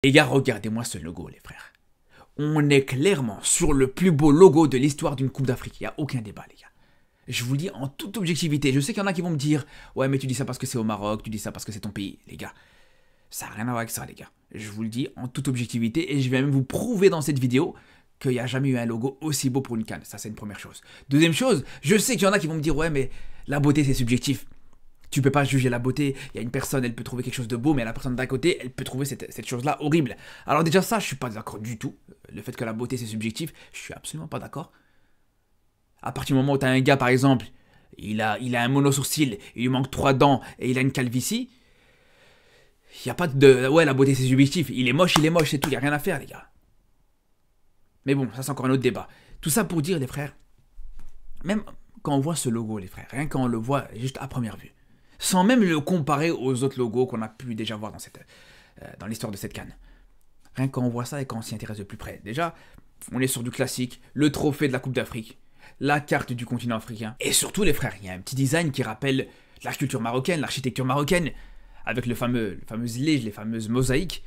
Les gars, regardez-moi ce logo, les frères. On est clairement sur le plus beau logo de l'histoire d'une Coupe d'Afrique. Il n'y a aucun débat, les gars. Je vous le dis en toute objectivité. Je sais qu'il y en a qui vont me dire « Ouais, mais tu dis ça parce que c'est au Maroc, tu dis ça parce que c'est ton pays. » Les gars, ça n'a rien à voir avec ça, les gars. Je vous le dis en toute objectivité et je vais même vous prouver dans cette vidéo qu'il n'y a jamais eu un logo aussi beau pour une CAN. Ça, c'est une première chose. Deuxième chose, je sais qu'il y en a qui vont me dire « Ouais, mais la beauté, c'est subjectif. » Tu peux pas juger la beauté, il y a une personne, elle peut trouver quelque chose de beau, mais la personne d'à côté, elle peut trouver cette chose-là horrible. Alors déjà ça, je suis pas d'accord du tout. Le fait que la beauté c'est subjectif, je suis absolument pas d'accord. À partir du moment où tu as un gars par exemple, il a un mono-sourcil, il lui manque 3 dents et il a une calvitie, il n'y a pas de... Ouais, la beauté c'est subjectif, il est moche, c'est tout, il n'y a rien à faire les gars. Mais bon, ça c'est encore un autre débat. Tout ça pour dire les frères, même quand on voit ce logo les frères, rien quand on le voit juste à première vue, sans même le comparer aux autres logos qu'on a pu déjà voir dans l'histoire de cette CAN. Rien quand on voit ça et quand on s'y intéresse de plus près. Déjà, on est sur du classique, le trophée de la Coupe d'Afrique, la carte du continent africain. Et surtout les frères, il y a un petit design qui rappelle la culture marocaine, l'architecture marocaine, avec les fameuses liges, les fameuses mosaïques.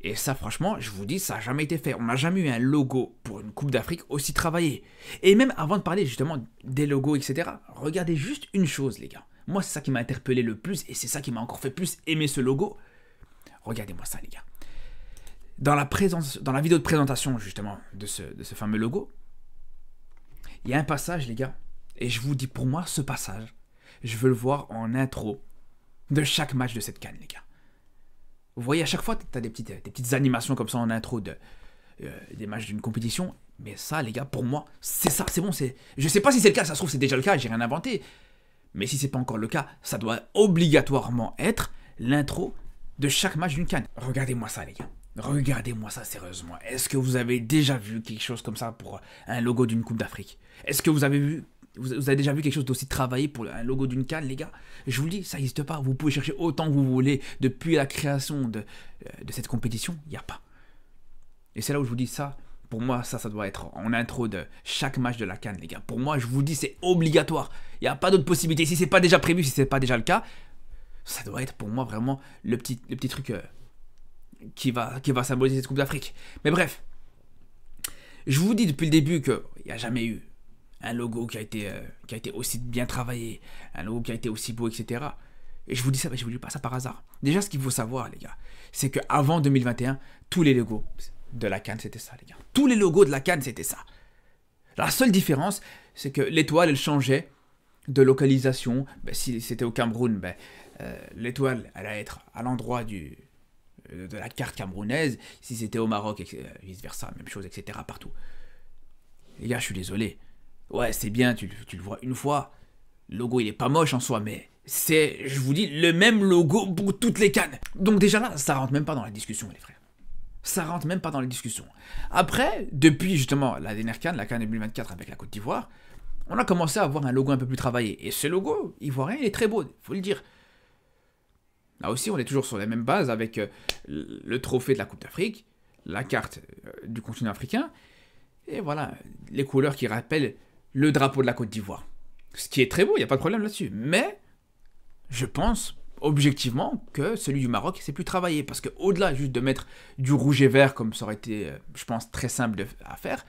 Et ça franchement, je vous dis, ça n'a jamais été fait. On n'a jamais eu un logo pour une Coupe d'Afrique aussi travaillé. Et même avant de parler justement des logos, etc., regardez juste une chose les gars. Moi, c'est ça qui m'a interpellé le plus et c'est ça qui m'a encore fait plus aimer ce logo. Regardez-moi ça, les gars. Dans la vidéo de présentation, justement, de ce fameux logo, il y a un passage, les gars, et je vous dis, pour moi, ce passage, je veux le voir en intro de chaque match de cette CAN, les gars. Vous voyez, à chaque fois, tu as des petites animations comme ça en intro des matchs d'une compétition, mais ça, les gars, pour moi, c'est ça, c'est bon. Je sais pas si c'est le cas, ça se trouve, c'est déjà le cas, j'ai rien inventé. Mais si c'est pas encore le cas, ça doit obligatoirement être l'intro de chaque match d'une CAN. Regardez-moi ça les gars, regardez-moi ça sérieusement. Est-ce que vous avez déjà vu quelque chose comme ça pour un logo d'une Coupe d'Afrique? Est-ce que vous avez déjà vu quelque chose d'aussi travaillé pour un logo d'une CAN les gars? Je vous le dis, ça n'existe pas, vous pouvez chercher autant que vous voulez depuis la création de cette compétition, il n'y a pas. Et c'est là où je vous dis ça. Pour moi, ça doit être en intro de chaque match de la CAN, les gars. Pour moi, je vous dis, c'est obligatoire. Il n'y a pas d'autre possibilité. Si c'est pas déjà prévu, si c'est pas déjà le cas, ça doit être pour moi vraiment le petit truc qui va symboliser cette Coupe d'Afrique. Mais bref, je vous dis depuis le début qu'il n'y a jamais eu un logo qui a été aussi bien travaillé, un logo qui a été aussi beau, etc. Et je vous dis ça, je vous dis pas ça par hasard. Déjà, ce qu'il faut savoir, les gars, c'est qu'avant 2021, tous les logos de la CAN, c'était ça, les gars. Tous les logos de la CAN, c'était ça. La seule différence, c'est que l'étoile, elle changeait de localisation. Ben, si c'était au Cameroun, l'étoile, elle allait être à l'endroit de la carte camerounaise. Si c'était au Maroc, vice-versa, même chose, etc. partout. Les gars, je suis désolé. Ouais, c'est bien, tu le vois une fois. Le logo, il est pas moche en soi, mais c'est, je vous dis, le même logo pour toutes les CAN. Donc déjà là, ça rentre même pas dans la discussion, les frères. Ça rentre même pas dans les discussions. Après, depuis justement la dernière CAN, la CAN 2024 avec la Côte d'Ivoire, on a commencé à avoir un logo un peu plus travaillé. Et ce logo ivoirien, il est très beau, faut le dire. Là aussi, on est toujours sur la même base avec le trophée de la Coupe d'Afrique, la carte du continent africain, et voilà, les couleurs qui rappellent le drapeau de la Côte d'Ivoire. Ce qui est très beau, il n'y a pas de problème là-dessus. Mais, je pense objectivement que celui du Maroc c'est plus travaillé parce que au-delà juste de mettre du rouge et vert comme ça aurait été je pense très simple à faire,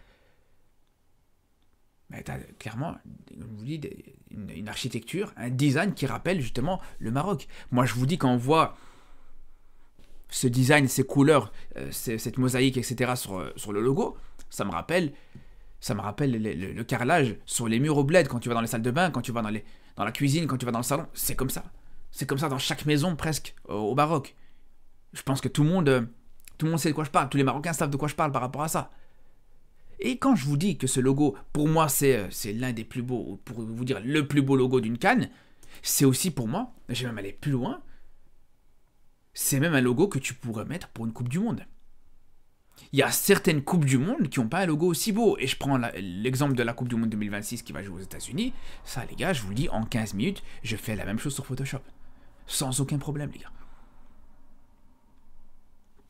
mais t'as clairement je vous dis, une architecture, un design qui rappelle justement le Maroc. Moi je vous dis quand on voit ce design, ces couleurs, cette mosaïque etc sur le logo, ça me rappelle le carrelage sur les murs au bled quand tu vas dans les salles de bain, quand tu vas dans la cuisine, quand tu vas dans le salon, c'est comme ça. C'est comme ça dans chaque maison presque au Maroc. Je pense que tout le monde sait de quoi je parle. Tous les Marocains savent de quoi je parle par rapport à ça. Et quand je vous dis que ce logo, pour moi, c'est l'un des plus beaux, pour vous dire le plus beau logo d'une CAN, c'est aussi pour moi, je vais même aller plus loin, c'est même un logo que tu pourrais mettre pour une Coupe du Monde. Il y a certaines Coupes du Monde qui n'ont pas un logo aussi beau. Et je prends l'exemple de la Coupe du Monde 2026 qui va jouer aux États-Unis. Ça, les gars, je vous le dis, en 15 minutes, je fais la même chose sur Photoshop. Sans aucun problème, les gars.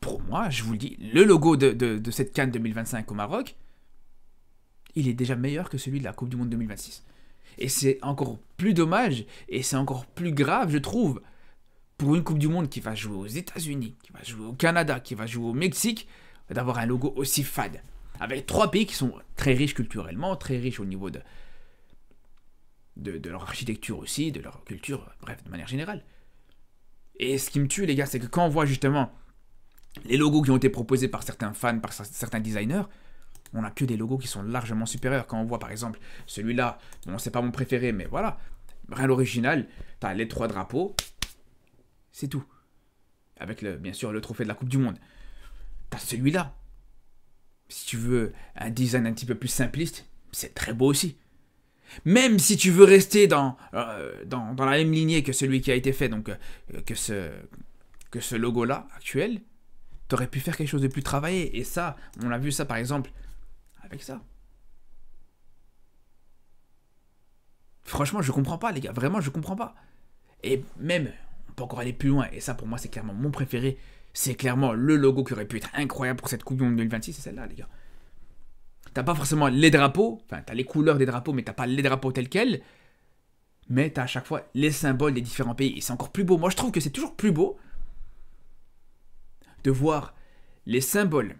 Pour moi, je vous le dis, le logo de cette CAN 2025 au Maroc, il est déjà meilleur que celui de la Coupe du Monde 2026. Et c'est encore plus dommage, et c'est encore plus grave, je trouve, pour une Coupe du Monde qui va jouer aux États-Unis, qui va jouer au Canada, qui va jouer au Mexique, d'avoir un logo aussi fade. Avec 3 pays qui sont très riches culturellement, très riches au niveau de leur architecture aussi, de leur culture, bref, de manière générale. Et ce qui me tue, les gars, c'est que quand on voit justement les logos qui ont été proposés par certains fans, par certains designers, on n'a que des logos qui sont largement supérieurs. Quand on voit par exemple celui-là, bon, c'est pas mon préféré, mais voilà, rien l'original, t'as les 3 drapeaux, c'est tout. Avec bien sûr le trophée de la Coupe du Monde. T'as celui-là. Si tu veux un design un petit peu plus simpliste, c'est très beau aussi. Même si tu veux rester dans la même lignée que celui qui a été fait, donc que ce logo-là, actuel, t'aurais pu faire quelque chose de plus travaillé. Et ça, on a vu ça par exemple avec ça. Franchement, je comprends pas, les gars. Vraiment, je comprends pas. Et même, on peut encore aller plus loin. Et ça, pour moi, c'est clairement mon préféré. C'est clairement le logo qui aurait pu être incroyable pour cette Coupe du Monde 2026, c'est celle-là, les gars. T'as pas forcément les drapeaux, enfin, t'as les couleurs des drapeaux, mais t'as pas les drapeaux tels quels. Mais t'as à chaque fois les symboles des différents pays. Et c'est encore plus beau. Moi, je trouve que c'est toujours plus beau de voir les symboles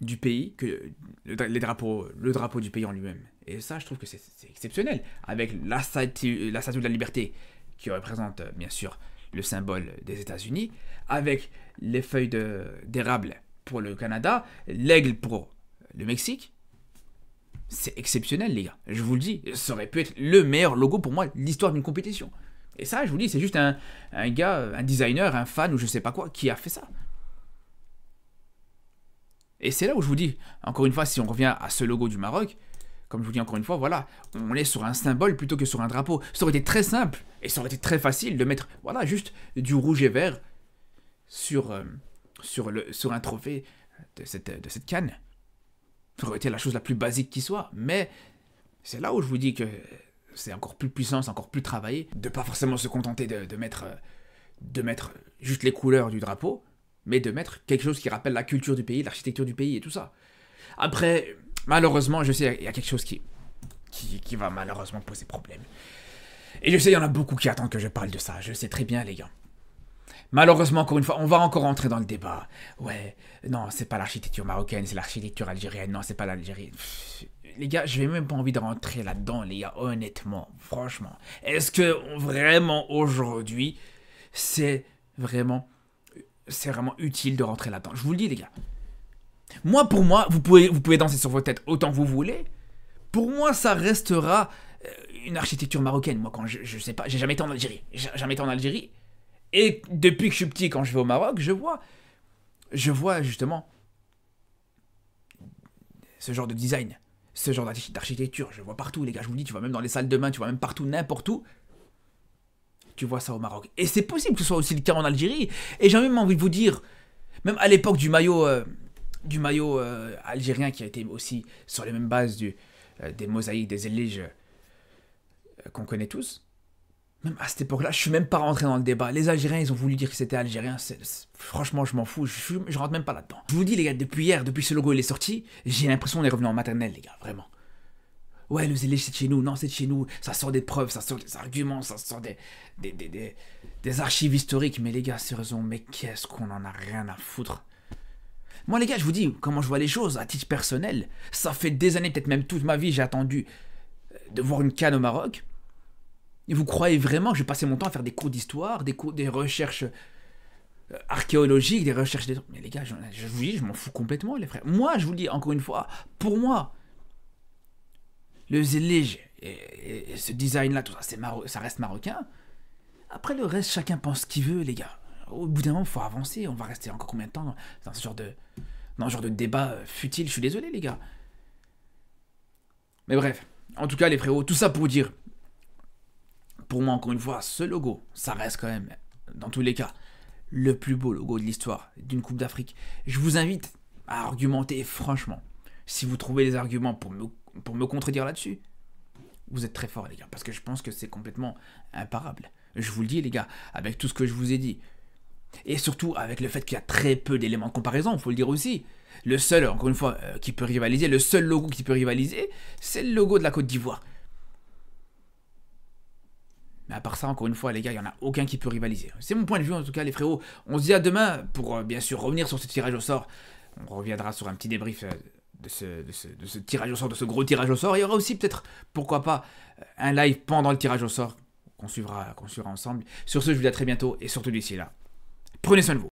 du pays que le drapeau du pays en lui-même. Et ça, je trouve que c'est exceptionnel. Avec la statue de la liberté qui représente, bien sûr, le symbole des États-Unis, avec les feuilles d'érable pour le Canada, l'aigle pour le Mexique. C'est exceptionnel, les gars. Je vous le dis, ça aurait pu être le meilleur logo pour moi de l'histoire d'une compétition. Et ça, je vous dis, c'est juste un gars, un designer, un fan ou je sais pas quoi, qui a fait ça. Et c'est là où je vous dis, encore une fois, si on revient à ce logo du Maroc, comme je vous dis encore une fois, voilà, on est sur un symbole plutôt que sur un drapeau. Ça aurait été très simple et ça aurait été très facile de mettre, voilà, juste du rouge et vert sur un trophée de cette canne. Ça aurait été la chose la plus basique qui soit. Mais c'est là où je vous dis que c'est encore plus puissant, c'est encore plus travaillé. De pas forcément se contenter de mettre juste les couleurs du drapeau, mais de mettre quelque chose qui rappelle la culture du pays, l'architecture du pays et tout ça. Après, malheureusement, je sais, il y a quelque chose qui va malheureusement poser problème. Et je sais, il y en a beaucoup qui attendent que je parle de ça. Je sais très bien, les gars. Malheureusement, encore une fois, on va encore entrer dans le débat. Ouais, non, c'est pas l'architecture marocaine, c'est l'architecture algérienne. Non, c'est pas l'Algérie. Les gars, je n'ai même pas envie de rentrer là-dedans, les gars, honnêtement, franchement. Est-ce que vraiment aujourd'hui, c'est vraiment utile de rentrer là-dedans? Je vous le dis, les gars. Moi, pour moi, vous pouvez danser sur vos têtes autant que vous voulez. Pour moi, ça restera une architecture marocaine. Moi, quand je sais pas, j'ai jamais été en Algérie. Jamais été en Algérie. Et depuis que je suis petit, quand je vais au Maroc, je vois justement ce genre de design, ce genre d'architecture. Je vois partout, les gars. Je vous le dis, tu vois même dans les salles de bain, tu vois même partout, n'importe où. Tu vois ça au Maroc. Et c'est possible que ce soit aussi le cas en Algérie. Et j'ai même envie de vous dire, même à l'époque du maillot algérien qui a été aussi sur les mêmes bases des mosaïques, des éliges qu'on connaît tous. Même à cette époque-là, je suis même pas rentré dans le débat. Les Algériens, ils ont voulu dire que c'était algérien. Franchement, je m'en fous. Je rentre même pas là-dedans. Je vous dis, les gars, depuis hier, depuis que ce logo il est sorti, j'ai l'impression qu'on est revenu en maternelle, les gars, vraiment. Ouais, le zélé, c'est de chez nous. Non, c'est de chez nous. Ça sort des preuves, ça sort des arguments, ça sort des archives historiques. Mais les gars, sérieusement, mais qu'est-ce qu'on en a rien à foutre. Moi, les gars, je vous dis comment je vois les choses à titre personnel. Ça fait des années, peut-être même toute ma vie, j'ai attendu de voir une canne au Maroc. Et vous croyez vraiment que je vais passer mon temps à faire des cours d'histoire, des recherches archéologiques, des recherches... Mais les gars, je vous dis, je m'en fous complètement, les frères. Moi, je vous le dis, encore une fois, pour moi, le zélège et ce design-là, tout ça, ça reste marocain. Après, le reste, chacun pense ce qu'il veut, les gars. Au bout d'un moment, il faut avancer. On va rester encore combien de temps dans ce genre de débat futile? Je suis désolé, les gars. Mais bref, en tout cas, les frérots, tout ça pour vous dire... Pour moi, encore une fois, ce logo, ça reste quand même, dans tous les cas, le plus beau logo de l'histoire d'une Coupe d'Afrique. Je vous invite à argumenter, franchement. Si vous trouvez les arguments pour me contredire là-dessus, vous êtes très forts, les gars, parce que je pense que c'est complètement imparable. Je vous le dis, les gars, avec tout ce que je vous ai dit. Et surtout, avec le fait qu'il y a très peu d'éléments de comparaison, il faut le dire aussi. Le seul, encore une fois, qui peut rivaliser, le seul logo qui peut rivaliser, c'est le logo de la Côte d'Ivoire. Mais à part ça, encore une fois, les gars, il n'y en a aucun qui peut rivaliser. C'est mon point de vue, en tout cas, les frérots. On se dit à demain pour, bien sûr, revenir sur ce tirage au sort. On reviendra sur un petit débrief de ce tirage au sort, de ce gros tirage au sort. Il y aura aussi peut-être, pourquoi pas, un live pendant le tirage au sort qu'on suivra ensemble. Sur ce, je vous dis à très bientôt et surtout d'ici là, prenez soin de vous.